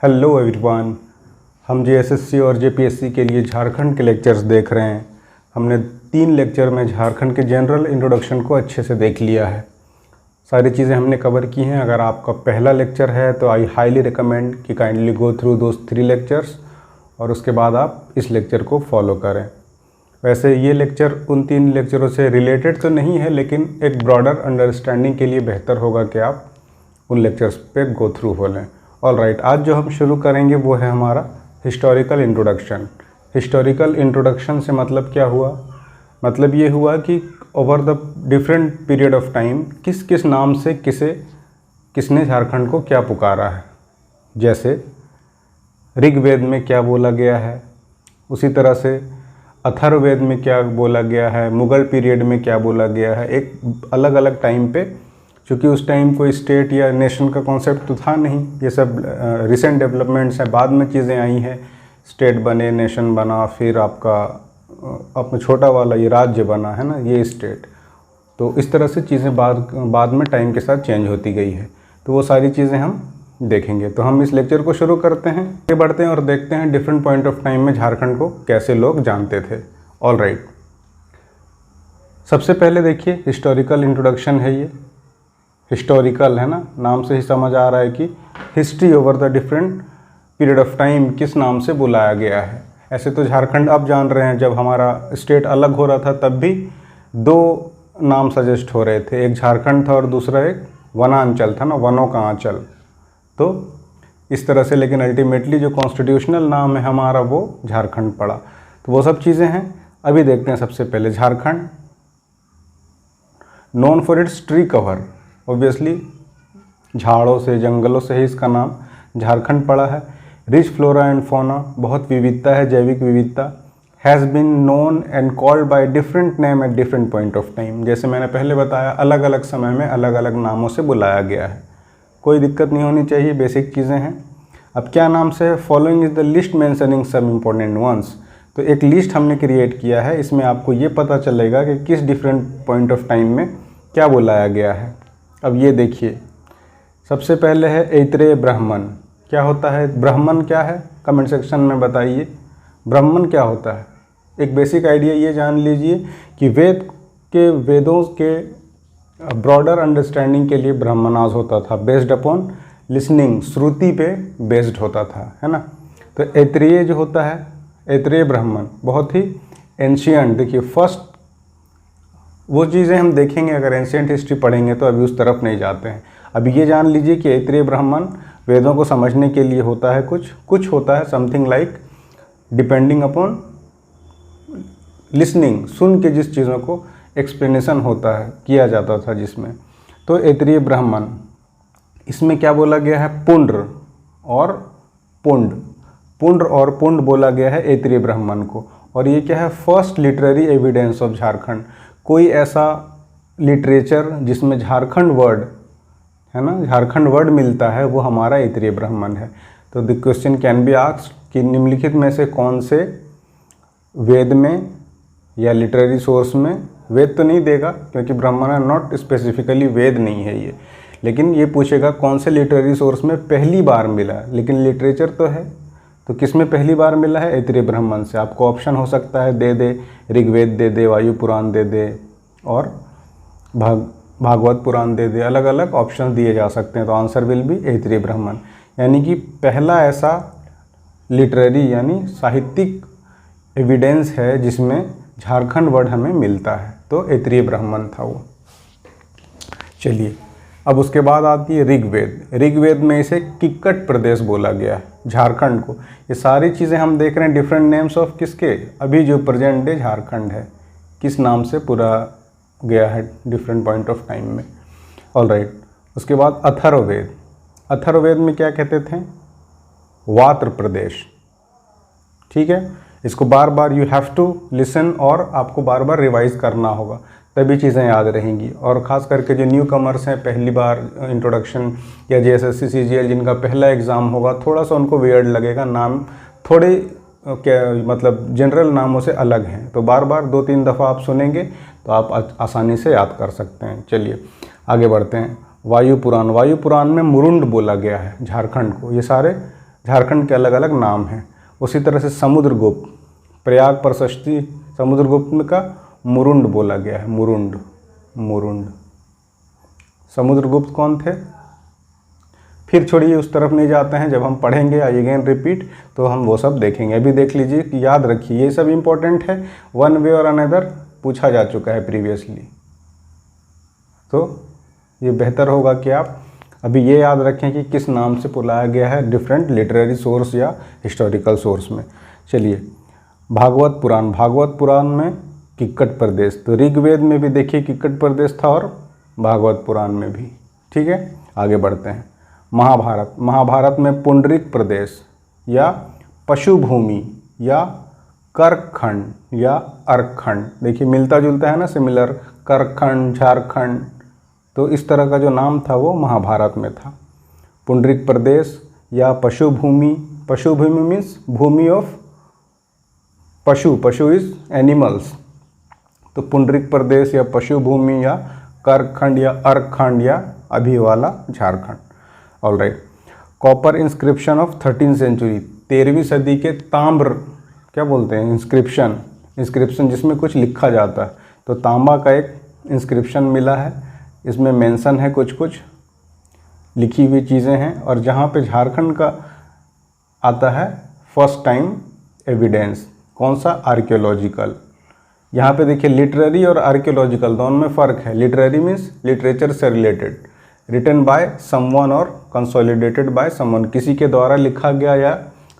Hello everyone. हम JSSC और JPSC के लिए झारखंड के लेक्चर्स देख रहे हैं। हमने 3 लेक्चर में झारखंड के जनरल इंट्रोडक्शन को अच्छे से देख लिया है। सारी चीज़ें हमने कवर की हैं। अगर आपका पहला लेक्चर है तो आई हाईली रिकमेंड कि kindly go through those 3 lectures और उसके बाद आप इस लेक्चर को फॉलो करें। वैसे ये लेक्चर उन 3 लेक्चरों से रिलेटेड तो नहीं है, लेकिन एक ब्रॉडर अंडरस्टैंडिंग के लिए बेहतर होगा कि आप उन लेक्चर्स पे गो थ्रू हो लें। ऑल राइट, आज जो हम शुरू करेंगे वो है हमारा हिस्टोरिकल इंट्रोडक्शन। हिस्टोरिकल इंट्रोडक्शन से मतलब क्या हुआ? मतलब ये हुआ कि over the different period of time किस किस नाम से किसने झारखंड को क्या पुकारा है। जैसे ऋग्वेद में क्या बोला गया है, उसी तरह से अथर्ववेद में क्या बोला गया है, मुगल पीरियड में क्या बोला गया है। एक अलग अलग टाइम पे, क्योंकि उस टाइम कोई स्टेट या नेशन का कॉन्सेप्ट तो था नहीं। ये सब रिसेंट डेवलपमेंट्स हैं, बाद में चीज़ें आई हैं। स्टेट बने, नेशन बना, फिर आपका छोटा वाला ये राज्य बना है ना, ये स्टेट। तो इस तरह से चीज़ें बाद में टाइम के साथ चेंज होती गई है। तो वो सारी चीज़ें हम देखेंगे। तो हम इस लेक्चर को शुरू करते हैं, आगे बढ़ते हैं और देखते हैं डिफरेंट पॉइंट ऑफ टाइम में झारखंड को कैसे लोग जानते थे। ऑल राइट, सबसे पहले देखिए हिस्टोरिकल इंट्रोडक्शन है। ये हिस्टोरिकल है ना, नाम से ही समझ आ रहा है कि history over the different period of time किस नाम से बुलाया गया है। ऐसे तो झारखंड आप जान रहे हैं, जब हमारा स्टेट अलग हो रहा था तब भी 2 नाम सजेस्ट हो रहे थे। एक झारखंड था और दूसरा एक वनांचल था ना, वनों का आंचल। तो इस तरह से, लेकिन अल्टीमेटली जो कॉन्स्टिट्यूशनल नाम है हमारा वो झारखंड पड़ा। तो वो सब चीज़ें हैं। अभी देखते हैं सबसे पहले Jharkhand known for its tree cover. Obviously झाड़ों से, जंगलों से ही इसका नाम झारखंड पड़ा है। रिच फ्लोरा एंड फौना, बहुत विविधता है, जैविक विविधता। Has been known and called by different name at different point of time. जैसे मैंने पहले बताया, अलग अलग समय में अलग अलग नामों से बुलाया गया है। कोई दिक्कत नहीं होनी चाहिए, बेसिक चीज़ें हैं। अब क्या नाम से है? Following is the list mentioning some important ones. तो एक लिस्ट हमने क्रिएट किया है, इसमें आपको ये पता चलेगा कि किस डिफरेंट पॉइंट ऑफ टाइम में क्या बुलाया गया है। अब ये देखिए, सबसे पहले है ऐत्रेय ब्राह्मण। क्या होता है ब्राह्मण? क्या है कमेंट सेक्शन में बताइए। ब्राह्मण क्या होता है? एक बेसिक आइडिया ये जान लीजिए कि वेदों के ब्रॉडर अंडरस्टैंडिंग के लिए ब्राह्मणास होता था, बेस्ड अपॉन लिसनिंग, श्रुति पे बेस्ड होता था, है ना। तो ऐत्रेय जो होता है, ऐत्रेय ब्राह्मण बहुत ही एंशियंट। देखिए फर्स्ट वो चीज़ें हम देखेंगे अगर एंशियंट हिस्ट्री पढ़ेंगे, तो अभी उस तरफ नहीं जाते हैं। अभी ये जान लीजिए कि ऐत्रेय ब्राह्मण वेदों को समझने के लिए होता है कुछ होता है something like depending upon listening, सुन के जिस चीज़ों को एक्सप्लेनेशन होता है, किया जाता था जिसमें। तो ऐत्रेय ब्राह्मण, इसमें क्या बोला गया है? पुंड्र और पुंड। पुंड्र और पुंड बोला गया है ऐत्रेय ब्राह्मण को। और ये क्या है? First literary evidence of Jharkhand. कोई ऐसा लिटरेचर जिसमें झारखंड वर्ड है ना, झारखंड वर्ड मिलता है, वो हमारा ऐत्रेय ब्राह्मण है। तो the question can be asked कि निम्नलिखित में से कौन से वेद में या लिटरेरी सोर्स में, वेद तो नहीं देगा क्योंकि ब्राह्मण है, नॉट स्पेसिफिकली वेद नहीं है ये, लेकिन ये पूछेगा कौन से लिटरेरी सोर्स में पहली बार मिला। लेकिन लिटरेचर तो है, तो किस में पहली बार मिला है? ऐत्रेय ब्राह्मण से। आपको ऑप्शन हो सकता है दे दे, ऋग्वेद दे दे, वायु पुराण दे दे और भागवत पुराण दे दे, अलग अलग ऑप्शन दिए जा सकते हैं। तो आंसर विल बी ऐत्रेय ब्राह्मण। यानी कि पहला ऐसा लिटरेरी यानी साहित्यिक एविडेंस है जिसमें झारखंड वर्ड हमें मिलता है, तो ऐत्रेय ब्राह्मण था वो। चलिए, अब उसके बाद आती है ऋग्वेद। ऋग्वेद में इसे किक्कट प्रदेश बोला गया है, झारखंड को। ये सारी चीज़ें हम देख रहे हैं डिफरेंट नेम्स ऑफ किसके? अभी जो प्रेजेंट डे झारखंड है, किस नाम से पूरा गया है डिफरेंट पॉइंट ऑफ टाइम में। ऑल राइट, उसके बाद अथर्ववेद। अथर्ववेद में क्या कहते थे? वात्र प्रदेश। ठीक है, इसको बार बार यू हैव टू लिसन और आपको बार बार रिवाइज करना होगा, तभी चीज़ें याद रहेंगी। और ख़ास करके जो न्यू कमर्स हैं, पहली बार इंट्रोडक्शन या जेएसएससी सीजीएल जिनका पहला एग्ज़ाम होगा, थोड़ा सा उनको वियर्ड लगेगा, नाम थोड़े क्या मतलब जनरल नामों से अलग हैं। तो बार बार 2-3 दफ़ा आप सुनेंगे तो आप आसानी से याद कर सकते हैं। चलिए आगे बढ़ते हैं। वायु पुराण। वायु पुराण में मुरुंड बोला गया है झारखंड को। ये सारे झारखंड के अलग अलग नाम हैं। उसी तरह से समुद्रगुप्त, प्रयाग प्रशस्ति समुद्रगुप्त का मुरुंड बोला गया है, मुरुंड, मुरुंड। समुद्रगुप्त कौन थे? फिर छोड़िए, उस तरफ नहीं जाते हैं, जब हम पढ़ेंगे आई अगेन रिपीट तो हम वो सब देखेंगे। अभी देख लीजिए कि याद रखिए ये सब इम्पोर्टेंट है, वन वे और अनदर पूछा जा चुका है प्रीवियसली, तो ये बेहतर होगा कि आप अभी ये याद रखें कि किस नाम से बुलाया गया है डिफरेंट लिटरेरी सोर्स या हिस्टोरिकल सोर्स में। चलिए, भागवत पुराण, भागवत पुराण में किक्कट प्रदेश, तो ऋग्वेद में भी देखिए किक्कट प्रदेश था और भागवत पुराण में भी। ठीक है, आगे बढ़ते हैं। महाभारत, महाभारत में पुंडरीक प्रदेश या पशुभूमि या करखंड या अरखंड, देखिए मिलता जुलता है ना, सिमिलर, करखंड, झारखंड, तो इस तरह का जो नाम था वो महाभारत में था। पुंडरीक प्रदेश या पशुभूमि, पशुभूमि मीन्स भूमि ऑफ पशु, पशु इज एनिमल्स, तो पुंडरीक प्रदेश या पशुभूमि या करखंड या अरखंड या अभी वाला Jharkhand. Alright. Copper inscription of 13वीं सेंचुरी, 13वीं सदी के ताम्र, क्या बोलते हैं, इंस्क्रिप्शन, इंस्क्रिप्शन जिसमें कुछ लिखा जाता है, तो तांबा का एक इंस्क्रिप्शन मिला है, इसमें मेंशन है कुछ कुछ लिखी हुई चीज़ें हैं, और जहाँ पे झारखंड का आता है फर्स्ट टाइम एविडेंस, कौन सा, आर्कियोलॉजिकल। यहाँ पे देखिए लिटरेरी और आर्कियोलॉजिकल दोनों में फ़र्क है। लिटरेरी मीन्स लिटरेचर से रिलेटेड, रिटन बाय समवन और कंसोलिडेटेड बाय समवन, किसी के द्वारा लिखा गया या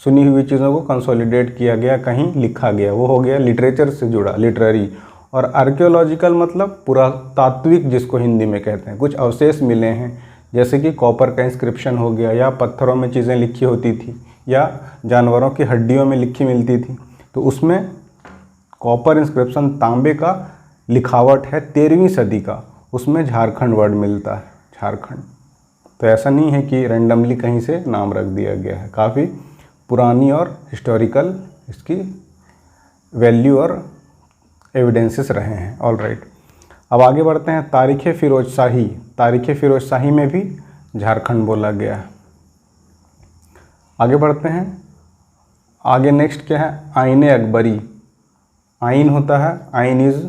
सुनी हुई चीज़ों को कंसोलिडेट किया गया, कहीं लिखा गया, वो हो गया लिटरेचर से जुड़ा, लिटरेरी। और आर्कियोलॉजिकल मतलब पुरातात्विक, जिसको हिंदी में कहते हैं, कुछ अवशेष मिले हैं, जैसे कि कॉपर का इंस्क्रिप्शन हो गया, या पत्थरों में चीज़ें लिखी होती थी, या जानवरों की हड्डियों में लिखी मिलती थी, तो उसमें कॉपर इंस्क्रिप्शन, तांबे का लिखावट है 13वीं सदी का, उसमें झारखंड वर्ड मिलता है, झारखंड। तो ऐसा नहीं है कि रैंडमली कहीं से नाम रख दिया गया है, काफ़ी पुरानी और हिस्टोरिकल इसकी वैल्यू और एविडेंसेस रहे हैं। ऑल राइट, अब आगे बढ़ते हैं। तारीख़ फ़िरोज़ शाही, तारीख़ फ़िरोज़ शाही में भी झारखंड बोला गया है। आगे बढ़ते हैं, आगे नेक्स्ट क्या है, आईन अकबरी। आइन होता है, आइन इज़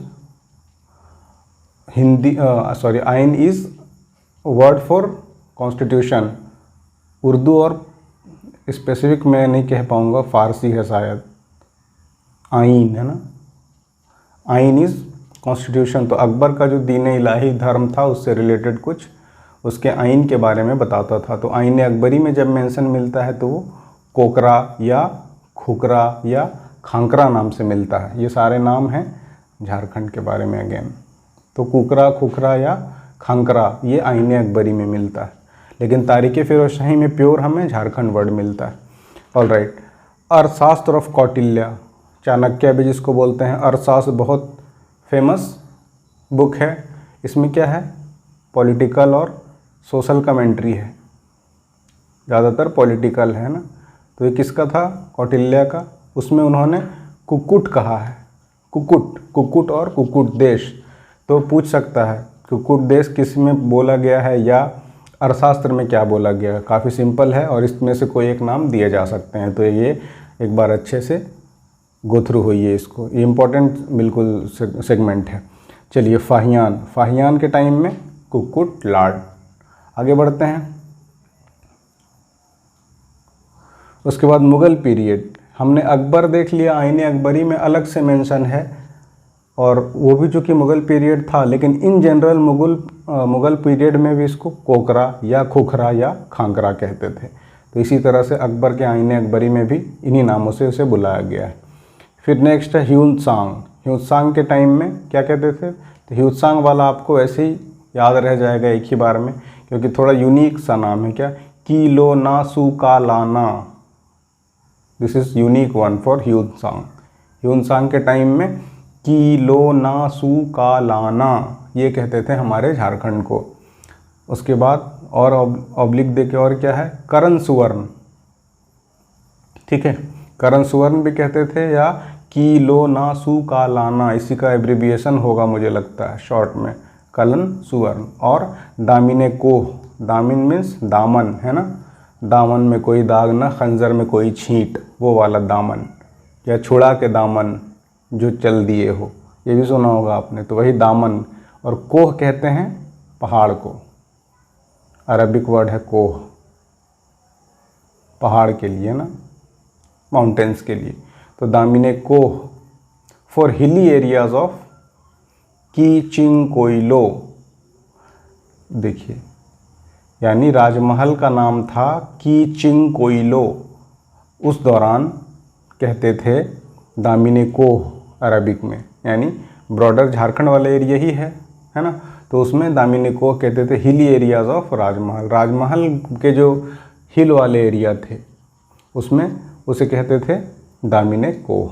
हिंदी, सॉरी, आइन is word for constitution, Urdu और स्पेसिफिक मैं नहीं कह पाऊँगा, फ़ारसी है शायद, आइन है ना, आइन इज़ कॉन्स्टिट्यूशन। तो अकबर का जो दीन इलाही धर्म था उससे रिलेटेड कुछ उसके आइन के बारे में बताता था। तो आइन अकबरी में जब मेंशन मिलता है तो वो कोकरा या खुकरा या खांकरा नाम से मिलता है। ये सारे नाम हैं झारखंड के बारे में अगेन। तो कुकरा, खुखरा या खांकरा ये आइन अकबरी में मिलता है, लेकिन तारीख़ फ़िरोज़ शाही में प्योर हमें झारखंड वर्ड मिलता है। ऑल राइट, अर्थशास्त्र ऑफ कौटिल्य, चाणक्य भी जिसको बोलते हैं, अर्थशास्त्र बहुत फेमस बुक है। इसमें क्या है, पॉलिटिकल और सोशल कमेंट्री है, ज़्यादातर पॉलिटिकल है ना। तो ये किसका था, कौटिल्य का। उसमें उन्होंने कुक्कुट कहा है, कुक्कुट, कुक्कुट और कुक्कुट देश। तो पूछ सकता है कुक्कुट देश किस में बोला गया है या अर्थशास्त्र में क्या बोला गया है। काफ़ी सिंपल है और इसमें से कोई एक नाम दिए जा सकते हैं। तो ये एक बार अच्छे से गो थ्रू होइए इसको, ये इम्पोर्टेंट बिल्कुल सेगमेंट है। चलिए, फाहियान, फाहियान के टाइम में कुक्कुट लाड। आगे बढ़ते हैं, उसके बाद मुग़ल पीरियड। हमने अकबर देख लिया, आइन अकबरी में अलग से मेंशन है और वो भी चूँकि मुग़ल पीरियड था, लेकिन इन जनरल मुग़ल पीरियड में भी इसको कोकरा या खुखरा या खांकरा कहते थे। तो इसी तरह से अकबर के आइन अकबरी में भी इन्हीं नामों से उसे बुलाया गया है। फिर नेक्स्ट है ह्यूनत्सांग। ह्यूनत्सांग के टाइम में क्या कहते थे, तो ह्यूनत्सांग वाला आपको ऐसे ही याद रह जाएगा एक ही बार में, क्योंकि थोड़ा यूनिक सा नाम है। क्या, कीलो ना सू का लाना, this is unique one for Hiuen Tsang. Hiuen Tsang के टाइम में कीलो ना सू का लाना ये कहते थे हमारे झारखंड को। उसके बाद और ऑब्लिक देके और क्या है, करण सुवर्ण, ठीक है, करण सुवर्ण भी कहते थे, या कीलो ना सू का लाना, इसी का एब्रिविएशन होगा मुझे लगता है शॉर्ट में, करण सुवर्ण। और दामिने कोह, दामिन मीन्स दामन है ना, दामन में कोई दाग ना, खंजर में कोई छींट, वो वाला दामन, या छुड़ा के दामन जो चल दिए हो, ये भी सुना होगा आपने, तो वही दामन। और कोह कहते हैं पहाड़ को, अरबिक वर्ड है कोह, पहाड़ के लिए ना, माउंटेन्स के लिए। तो दामिने कोह फॉर हिली एरियाज ऑफ कीचिंगकोइलो। देखिए, यानी राजमहल का नाम था कीचिंगकोइलो, उस दौरान कहते थे दामिने कोह अरबिक में, यानी ब्रॉडर झारखंड वाला एरिया ही है ना, तो उसमें दामिने कोह कहते थे हिली एरियाज ऑफ राजमहल, राजमहल के जो हिल वाले एरिया थे उसमें उसे कहते थे दामिने कोह।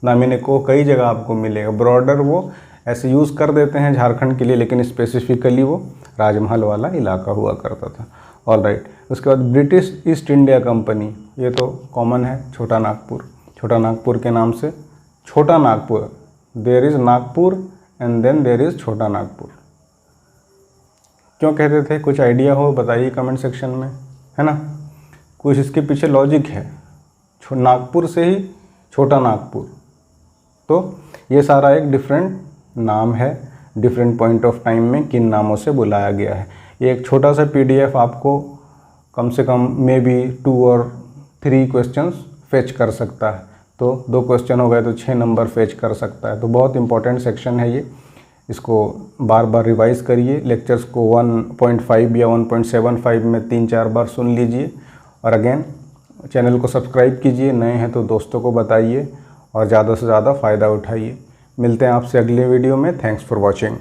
दामिने कोह कई जगह आपको मिलेगा, ब्रॉडर वो ऐसे यूज़ कर देते हैं झारखंड के लिए, लेकिन स्पेसिफिकली वो राजमहल वाला इलाका हुआ करता था। ऑल राइट, उसके बाद ब्रिटिश ईस्ट इंडिया कंपनी, ये तो कॉमन है, छोटा नागपुर, छोटा नागपुर के नाम से Chota Nagpur, there is Nagpur and then there is Chota Nagpur. क्यों कहते थे, कुछ आइडिया हो बताइए कमेंट सेक्शन में, है ना, कुछ इसके पीछे लॉजिक है, नागपुर से ही छोटा नागपुर, तो ये सारा एक डिफरेंट नाम है, डिफरेंट पॉइंट ऑफ टाइम में किन नामों से बुलाया गया है। ये एक छोटा सा PDF आपको कम से कम मे बी 2 और 3 क्वेश्चंस फेच कर सकता है, तो 2 क्वेश्चन हो गए तो 6 नंबर फेच कर सकता है। तो बहुत इंपॉर्टेंट सेक्शन है ये, इसको बार बार रिवाइज़ करिए, लेक्चर्स को 1.5 या 1.75 में 3-4 बार सुन लीजिए, और अगेन चैनल को सब्सक्राइब कीजिए, नए हैं तो दोस्तों को बताइए और ज़्यादा से ज़्यादा फ़ायदा उठाइए। मिलते हैं आपसे अगले वीडियो में। Thanks for watching.